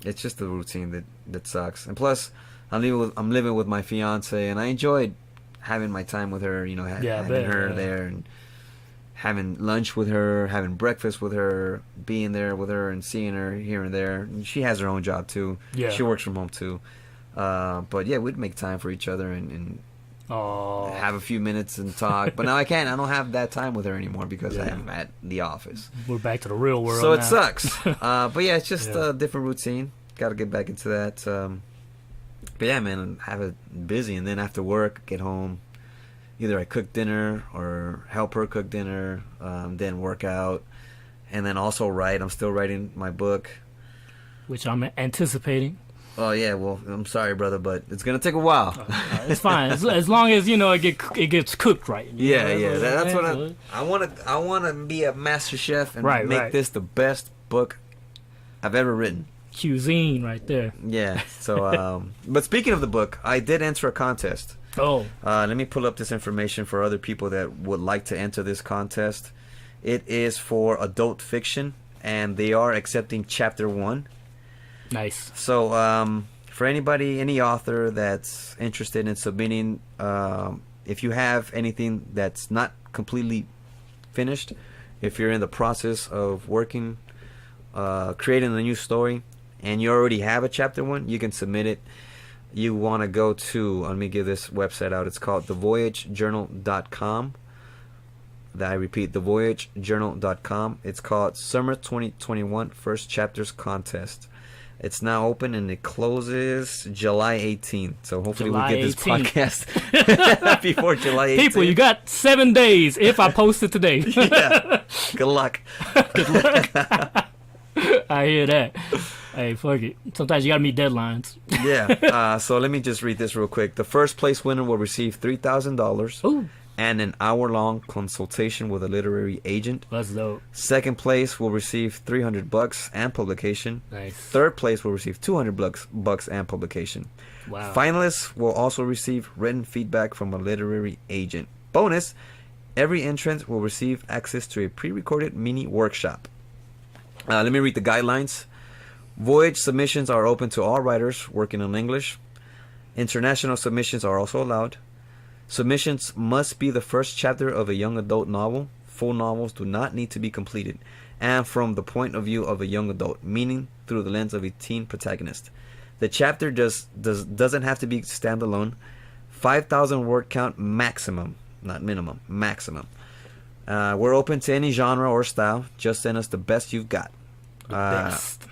It's just the routine that sucks. And plus, I'm living with my fiance, and I enjoyed having my time with her. Having her there and having lunch with her, having breakfast with her, being there with her and seeing her here and there. And she has her own job too. Yeah. She works from home too. But yeah, we'd make time for each other and have a few minutes and talk. But now I can't. I don't have that time with her anymore because I am at the office. We're back to the real world so now. It sucks. But yeah, it's just a different routine. Got to get back into that. But yeah, man, have it busy. And then after work, get home. Either I cook dinner or help her cook dinner, then work out, and then also write. I'm still writing my book, which I'm anticipating. Oh yeah, well I'm sorry, brother, but it's gonna take a while. It's fine as long as it gets cooked right. Yeah. That's what I want to be a master chef and make this the best book I've ever written. Cuisine right there. Yeah. So, but speaking of the book, I did enter a contest. Let me pull up this information for other people that would like to enter this contest. It is for adult fiction, and they are accepting chapter 1. Nice. So, for anybody, any author that's interested in if you have anything that's not completely finished, if you're in the process of working, creating a new story, and you already have a chapter 1, you can submit it. You want to go to, let me give this website out. It's called thevoyagejournal.com. I repeat, thevoyagejournal.com. It's called Summer 2021 First Chapters Contest. It's now open and it closes July 18th. So hopefully we get this 18th. Podcast before July 18th. People, you got 7 days if I post it today. Yeah. Good luck. Good luck. I hear that. Hey, fuck it. Sometimes you gotta meet deadlines. Yeah. So let me just read this real quick. The first place winner will receive $3,000 and an hour-long consultation with a literary agent. That's dope. Second place will receive $300 and publication. Nice. Third place will receive $200 and publication. Wow. Finalists will also receive written feedback from a literary agent. Bonus: every entrant will receive access to a pre-recorded mini workshop. Let me read the guidelines. Voyage submissions are open to all writers working in English. International submissions are also allowed. Submissions must be the first chapter of a young adult novel. Full novels do not need to be completed. And from the point of view of a young adult, meaning through the lens of a teen protagonist. The chapter doesn't have to be standalone. 5,000 word count maximum, not minimum, maximum. We're open to any genre or style. Just send us the best you've got.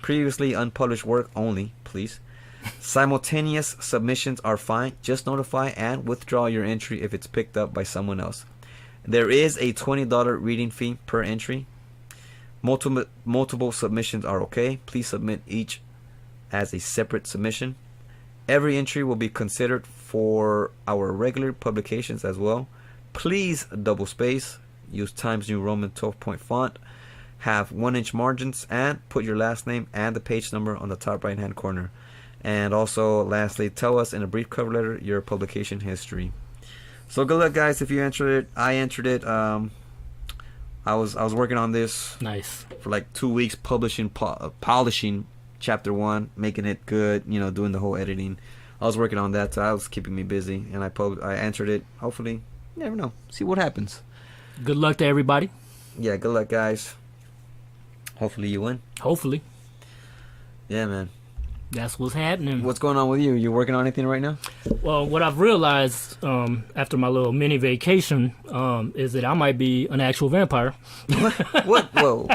Previously unpublished work only, please. Simultaneous submissions are fine. Just notify and withdraw your entry if it's picked up by someone else. There is a $20 reading fee per entry. Multiple submissions are okay. Please submit each as a separate submission. Every entry will be considered for our regular publications as well. Please double space. Use Times New Roman 12-point font. Have 1-inch margins and put your last name and the page number on the top right hand corner. And also, lastly, tell us in a brief cover letter your publication history. So good luck, guys. If you entered it, I entered it. I was working on this for like 2 weeks, polishing chapter 1, making it good. Doing the whole editing. I was working on that, so that was keeping me busy. And I entered it. Hopefully, you never know. See what happens. Good luck to everybody. Yeah, good luck, guys. Hopefully you win. Hopefully. Yeah, man. That's what's happening. What's going on with you? You working on anything right now? Well, what I've realized after my little mini vacation is that I might be an actual vampire. What? Whoa.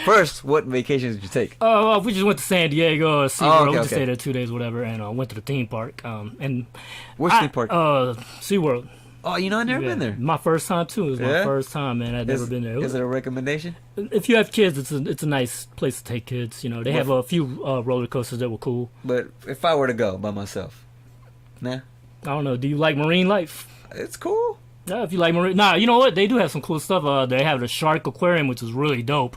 First, what vacations did you take? We just went to San Diego, SeaWorld. We just stayed there 2 days, whatever, and went to the theme park. Which theme park? SeaWorld. Oh, I've never been there. My first time too. It was my first time, man. I'd never been there. Is it a recommendation? If you have kids, it's a nice place to take kids. They have a few roller coasters that were cool. But if I were to go by myself, nah. I don't know. Do you like marine life? It's cool. Yeah, if you like marine, you know what? They do have some cool stuff. They have the shark aquarium, which is really dope.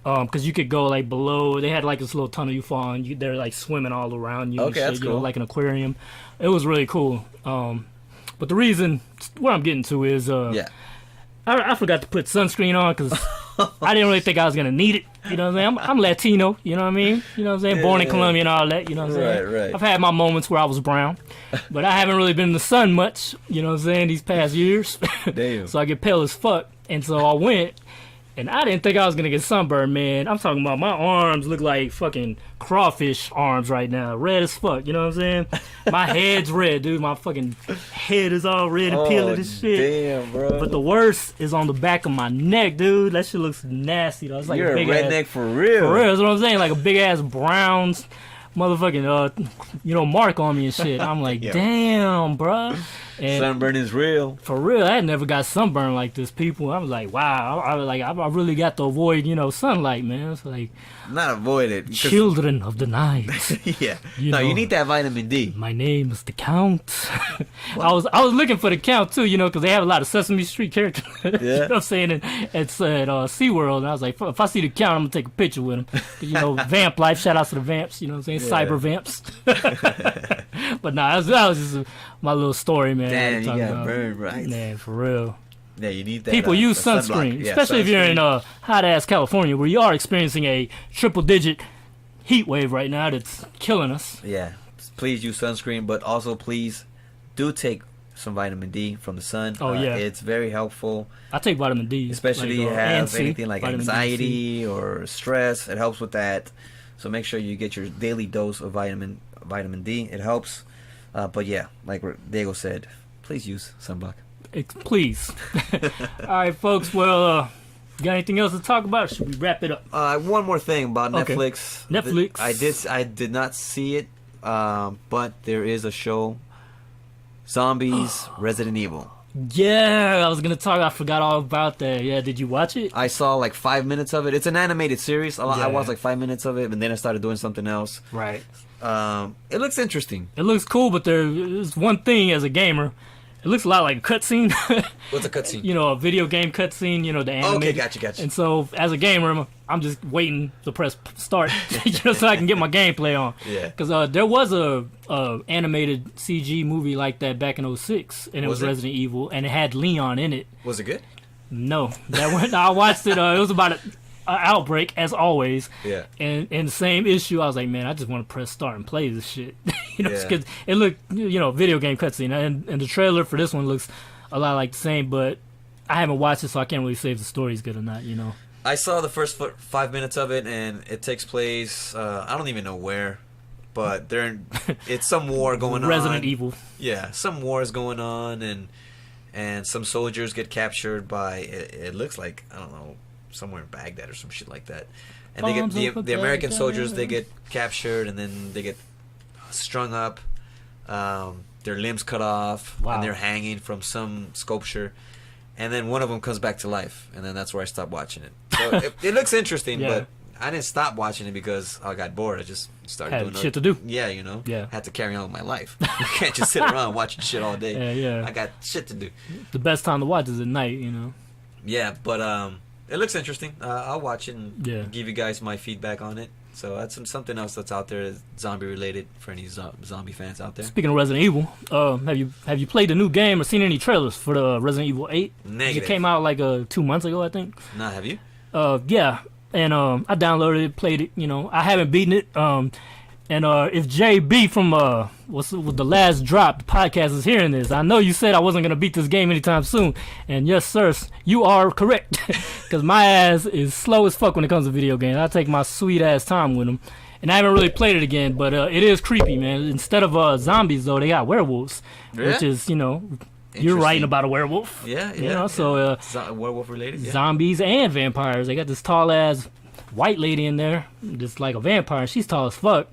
Because you could go like below. They had like this little tunnel you fall in. They're like swimming all around you. Okay, and shit, that's cool. Like an aquarium. It was really cool. But the reason, what I'm getting to is, I forgot to put sunscreen on because I didn't really think I was going to need it. You know what I'm saying? I'm Latino, you know what I mean? You know what I'm saying? Born in Colombia and all that, you know what I'm saying? Right. I've had my moments where I was brown, but I haven't really been in the sun much, you know what I'm saying, these past years. Damn. So I get pale as fuck. And so I went, and I didn't think I was going to get sunburned, man. I'm talking about my arms look like fucking crawfish arms right now. Red as fuck, you know what I'm saying? My head's red, dude. My fucking head is all red and peeling and shit. Damn, bro. But the worst is on the back of my neck, dude. That shit looks nasty, though. It's like You're a big redneck for real. For real, that's what I'm saying. Like a big ass browns motherfucking, mark on me and shit. I'm like, damn, bro. And sunburn is real. For real, I had never got sunburn like this, people. I was like, wow. I really got to avoid, sunlight, man. It's like, not avoid it. Children of the night. Yeah. You need that vitamin D. My name is the Count. I was looking for the Count too, because they have a lot of Sesame Street characters. Yeah. You know what I'm saying? And it's at SeaWorld. And I was like, if I see the Count, I'm gonna take a picture with him. Vamp life. Shout out to the vamps. You know what I'm saying? Yeah. Cyber vamps. But that was just my little story, man. Damn, you got burned, right? Man, for real. Yeah, you need that. People use sunscreen, especially if you're in hot-ass California, where you are experiencing a triple-digit heat wave right now that's killing us. Yeah, please use sunscreen, but also please do take some vitamin D from the sun. Oh yeah, it's very helpful. I take vitamin D, especially you have anything like anxiety or stress. It helps with that. So make sure you get your daily dose of vitamin D. It helps. But yeah, like Diego said, please use sunblock. Please. All right, folks. Well, got anything else to talk about? Or should we wrap it up? One more thing about Netflix. Netflix. I did not see it, but there is a show, Zombies Resident Evil. Yeah, I was gonna talk. I forgot all about that. Yeah, did you watch it? I saw like 5 minutes of it. It's an animated series. I watched like 5 minutes of it, and then I started doing something else. Right. It looks interesting. It looks cool, but there's one thing as a gamer. It looks a lot like a cutscene. What's a cutscene? You know, a video game cutscene. You know, the anime. Okay, gotcha. And so, as a gamer, I'm just waiting to press start, so I can get my gameplay on. Yeah. Because there was a animated CG movie like that back in 2006, and it was Resident Evil, and it had Leon in it. Was it good? No, that one I watched it. It was about an outbreak, as always. Yeah. And in the same issue, I was like, man, I just want to press start and play this shit. Because it looked, video game cutscene, and the trailer for this one looks a lot like the same, but I haven't watched it, so I can't really say if the story's good or not. I saw the first 5 minutes of it, and it takes place. I don't even know where, but it's some war going on. Resident Evil. Yeah, some war is going on, and some soldiers get captured by. It looks like, I don't know, somewhere in Baghdad or some shit like that. And they get the American soldiers. They get captured, and then they get strung up, their limbs cut off, and they're hanging from some sculpture. And then one of them comes back to life, and then that's where I stopped watching it. So it looks interesting, but I didn't stop watching it because I got bored. I just started doing shit to do. Yeah, had to carry on with my life. You can't just sit around watching shit all day. Yeah. I got shit to do. The best time to watch is at night, Yeah, but it looks interesting. I'll watch it and give you guys my feedback on it. So that's something else that's out there, zombie related, for any zombie fans out there. Speaking of Resident Evil, have you played the new game or seen any trailers for the Resident Evil 8? Negative. It came out like 2 months ago, I think. Nah, have you? Yeah, and I downloaded it, played it. I haven't beaten it. And if JB from with the last drop, the podcast is hearing this, I know you said I wasn't gonna beat this game anytime soon, and yes, sir, you are correct. Because my ass is slow as fuck when it comes to video games. I take my sweet ass time with them, and I haven't really played it again. But it is creepy, man. Instead of zombies, though, they got werewolves, which is you're writing about a werewolf. Yeah. So werewolf related. Yeah. Zombies and vampires. They got this tall ass white lady in there, just like a vampire. She's tall as fuck.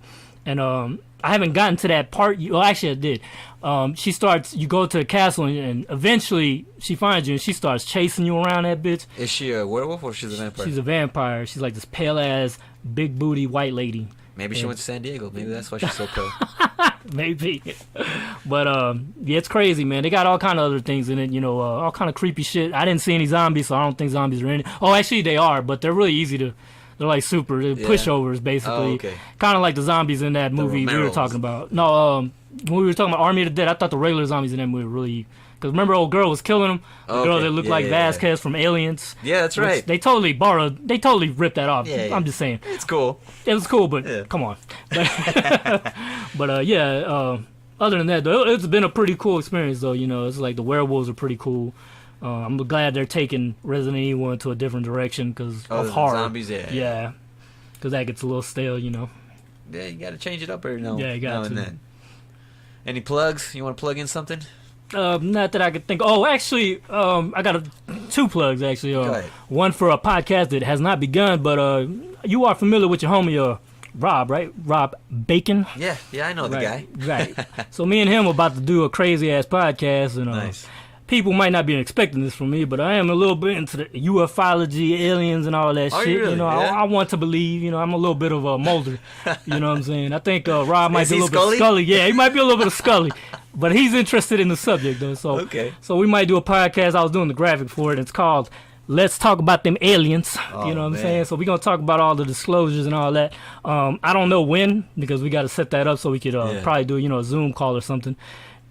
And I haven't gotten to that part. Well, actually, I did. You go to the castle, and eventually she finds you, and she starts chasing you around that bitch. Is she a werewolf or she's a vampire? She's a vampire. She's like this pale-ass, big booty white lady. Maybe she went to San Diego. Maybe that's why she's so pale. Maybe. But, it's crazy, man. They got all kind of other things in it, all kind of creepy shit. I didn't see any zombies, so I don't think zombies are in it. Oh, actually, they are, but they're really easy to... They're like they're pushovers, basically. Oh, okay. Kind of like the zombies in that movie we were talking about. No, when we were talking about Army of the Dead, I thought the regular zombies in that movie were really... Because remember, old girl was killing them. The girl that looked like Vasquez from Aliens. Yeah, that's right. They totally ripped that off. Yeah. I'm just saying. It's cool. It was cool, but come on. But other than that, though, it's been a pretty cool experience, though. It's like the werewolves are pretty cool. I'm glad they're taking Resident Evil into a different direction because of horror. Zombies, yeah. Because that gets a little stale, Yeah, you got to change it up every now and then. Any plugs? You want to plug in something? Not that I could think. Oh, actually, I got 2 plugs, actually. Go ahead. One for a podcast that has not begun, but you are familiar with your homie, Rob, right? Rob Bacon? Yeah, I know the guy. Right. So me and him are about to do a crazy-ass podcast, and nice. People might not be expecting this from me, but I am a little bit into the ufology, aliens, and all that shit. You really? I want to believe. I'm a little bit of a Mulder. You know what I'm saying? I think Rob might be a little Scully? bit Scully. Yeah, he might be a little bit of Scully, but he's interested in the subject though. So So we might do a podcast. I was doing the graphic for it. It's called "Let's Talk About Them Aliens." You know what I'm saying? So we're gonna talk about all the disclosures and all that. I don't know when because we got to set that up so we could probably do a Zoom call or something.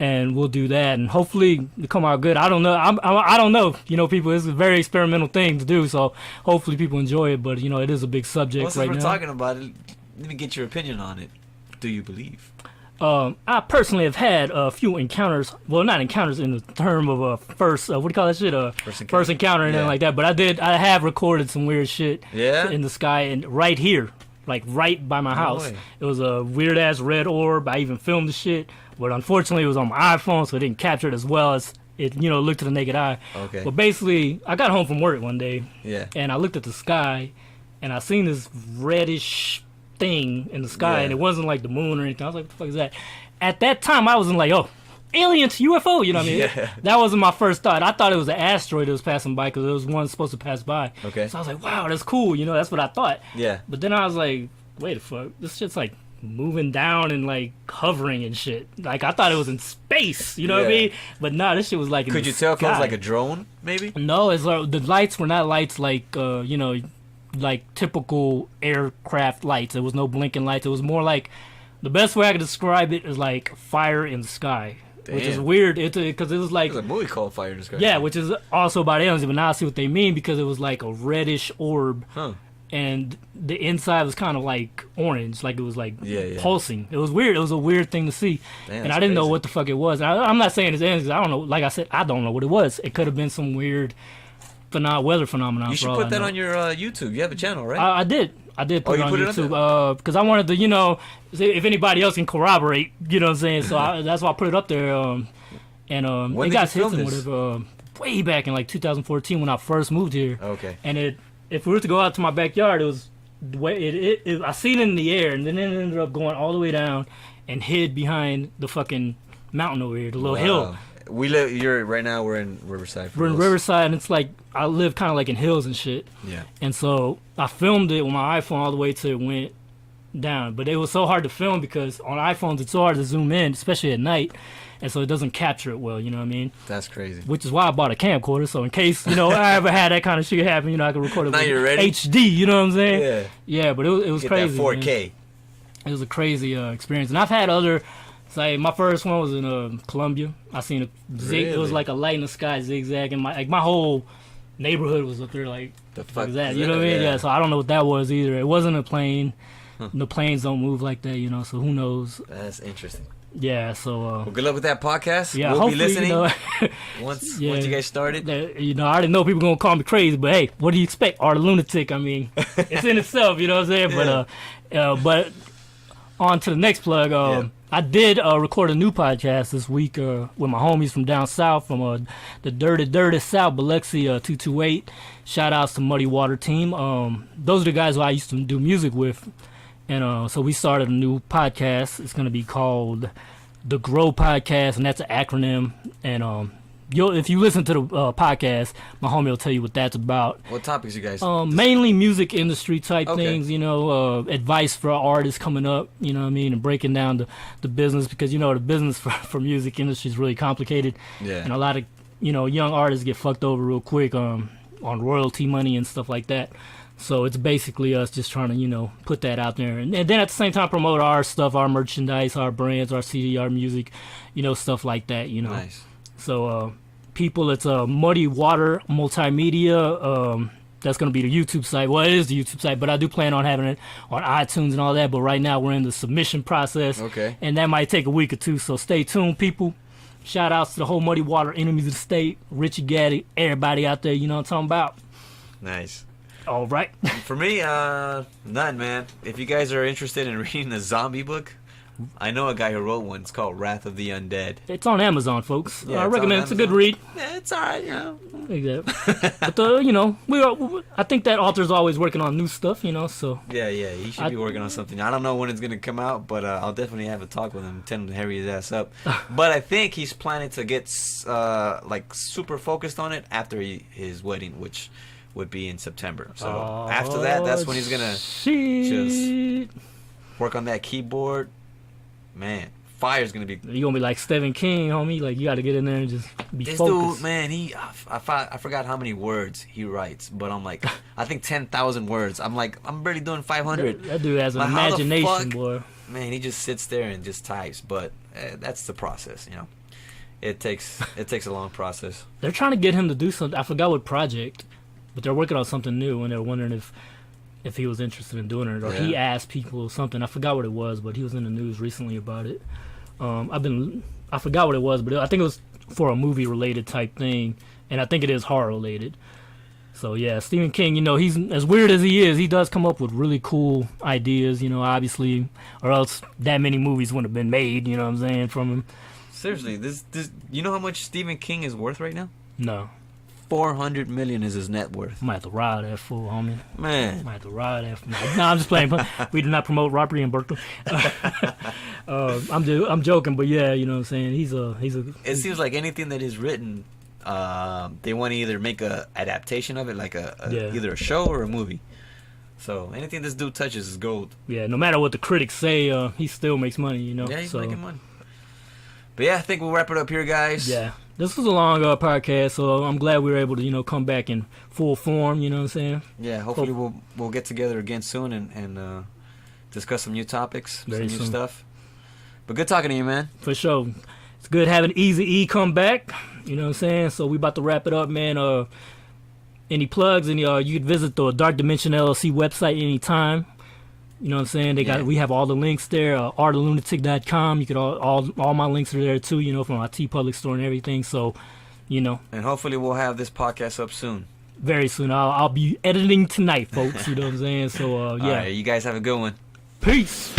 And we'll do that, and hopefully it come out good. I don't know. I don't know. People, it's a very experimental thing to do, so hopefully people enjoy it. But it is a big subject right now. We're talking about it. Let me get your opinion on it. Do you believe? I personally have had a few encounters. Well, not encounters in the term of a first. What do you call that shit? First encounter and anything like that. But I have recorded some weird shit. Yeah. In the sky and right here, like right by my house. It was a weird ass red orb. I even filmed the shit, but unfortunately it was on my iPhone, so it didn't capture it as well as it. Looked to the naked eye. Okay. But basically, I got home from work one day. Yeah. And I looked at the sky, and I seen this reddish thing in the sky, and it wasn't like the moon or anything. I was like, what the fuck is that? At that time, I wasn't like, oh, aliens, UFO, you know what I mean? Yeah. That wasn't my first thought. I thought it was an asteroid that was passing by because it was one supposed to pass by. Okay. So I was like, wow, that's cool, that's what I thought. Yeah. But then I was like, wait the fuck, this shit's like moving down and like hovering and shit. Like I thought it was in space, you know what I mean? But nah, this shit was like in Could the you tell if it was sky. like a drone, maybe? No, it's like, the lights were not lights like, like typical aircraft lights. There was no blinking lights. It was more like, the best way I could describe it is like fire in the sky. Damn. Which is weird because it was like... There's a movie called Fire in the Sky. Yeah, which is also about aliens, but now I see what they mean because it was like a reddish orb. Huh. And the inside was kind of like orange, like it was like pulsing. It was weird. It was a weird thing to see. Damn, and I didn't know what the fuck it was. I'm not saying it's aliens because I don't know. Like I said, I don't know what it was. It could have been some weird weather phenomenon. You should put that on your YouTube. You have a channel, right? I did put it on YouTube because I wanted to, see if anybody else can corroborate. You know what I'm saying? So that's why I put it up there. And when it did got you hits film and this? whatever way back in like 2014 when I first moved here. Okay. And if we were to go out to my backyard, it was the way I seen it in the air, and then it ended up going all the way down and hid behind the fucking mountain over here, the little hill. Right now we're in Riverside. We're in Riverside, and it's like I live kind of like in hills and shit. Yeah. And so I filmed it with my iPhone all the way till it went down. But it was so hard to film because on iPhones it's so hard to zoom in, especially at night, and so it doesn't capture it well. You know what I mean? That's crazy. Which is why I bought a camcorder, so in case I ever had that kind of shit happen, I could record it now with you're ready? HD. You know what I'm saying? Yeah. Yeah, but it was Get crazy. That 4K. Man. It was a crazy experience, and I've had other. Like my first one was in Columbia. I seen it was like a light in the sky zigzag, and my whole neighborhood was up there like the fuck is that? You know what I mean? Yeah. So I don't know what that was either. It wasn't a plane. Huh. The planes don't move like that, So who knows? That's interesting. Yeah. So well, good luck with that podcast. Yeah, we'll be listening once you guys started. I didn't know people gonna call me crazy, but hey, what do you expect? Art Lunatic. I mean, it's in itself. You know what I'm saying? Yeah. But on to the next plug. I did record a new podcast this week with my homies from down south, from the dirty South, Biloxi 228. Shout outs to Muddywater team. Those are the guys who I used to do music with. And so we started a new podcast. It's going to be called The Grow Podcast, and that's an acronym. And if you listen to the podcast, my homie will tell you what that's about. What topics you guys? Mainly music industry type things, advice for artists coming up, you know what I mean, and breaking down the business, because the business for music industry is really complicated. Yeah. And a lot of young artists get fucked over real quick on royalty money and stuff like that. So it's basically us just trying to put that out there, and then at the same time promote our stuff, our merchandise, our brands, our CD, our music, stuff like that. Nice. So, people, it's Muddywater Multimedia. That's going to be the YouTube site. Well, it is the YouTube site, but I do plan on having it on iTunes and all that. But right now, we're in the submission process. Okay. And that might take a week or two, so stay tuned, people. Shout outs to the whole Muddywater Enemies of the State, Richie Gaddy, everybody out there, you know what I'm talking about. Nice. All right. For me, none, man. If you guys are interested in reading a zombie book, I know a guy who wrote one. It's called Wrath of the Undead. It's on Amazon, folks. Yeah, I recommend it. It's a good read. Yeah, it's all right, Exactly. But, I think that author's always working on new stuff, so. Yeah, he should be working on something. I don't know when it's going to come out, but I'll definitely have a talk with him, tell him to hurry his ass up. But I think he's planning to get, super focused on it after his wedding, which would be in September. So after that, that's when he's going to just work on that keyboard. Man, fire's gonna be. You're gonna be like Stephen King, homie. Like, you gotta get in there and just be this focused. Dude, man, I forgot how many words he writes, but I'm like, I think 10,000 words. I'm like, I'm barely doing 500. That dude has an imagination, boy. Man, he just sits there and just types. But that's the process, It takes a long process. They're trying to get him to do something. I forgot what project, but they're working on something new, and they're wondering if if he was interested in doing it, or he asked people something. I forgot what it was, but he was in the news recently about it. I forgot what it was, but I think it was for a movie related type thing, and I think it is horror related. So yeah, Stephen King, you know, he's as weird as he is, he does come up with really cool ideas, you know, obviously, or else that many movies wouldn't have been made, you know what I'm saying, from him. Seriously, this you know how much Stephen King is worth right now? No. 400 million is his net worth. I might have to ride that fool, homie. Man. I might have to ride that fool. No, I'm just playing. We do not promote robbery in Berkeley. I'm joking, but yeah, you know what I'm saying? He's a. It seems like anything that is written, they want to either make a adaptation of it, like either a show or a movie. So anything this dude touches is gold. Yeah, no matter what the critics say, he still makes money, you know? Yeah, he's making money. But yeah, I think we'll wrap it up here, guys. Yeah. This was a long podcast, so I'm glad we were able to, you know, come back in full form, you know what I'm saying? Yeah, hopefully we'll get together again soon and discuss some new topics, some new stuff. But good talking to you, man. For sure. It's good having Easy E come back, you know what I'm saying? So we about to wrap it up, man. Any plugs? You can visit the Dark Dimension LLC website anytime. You know what I'm saying? We have all the links there. artoflunatic.com. You could all my links are there too. You know, from our TeePublic store and everything. So, you know. And hopefully we'll have this podcast up soon. Very soon. I'll be editing tonight, folks. You know what I'm saying? So yeah. All right, you guys have a good one. Peace.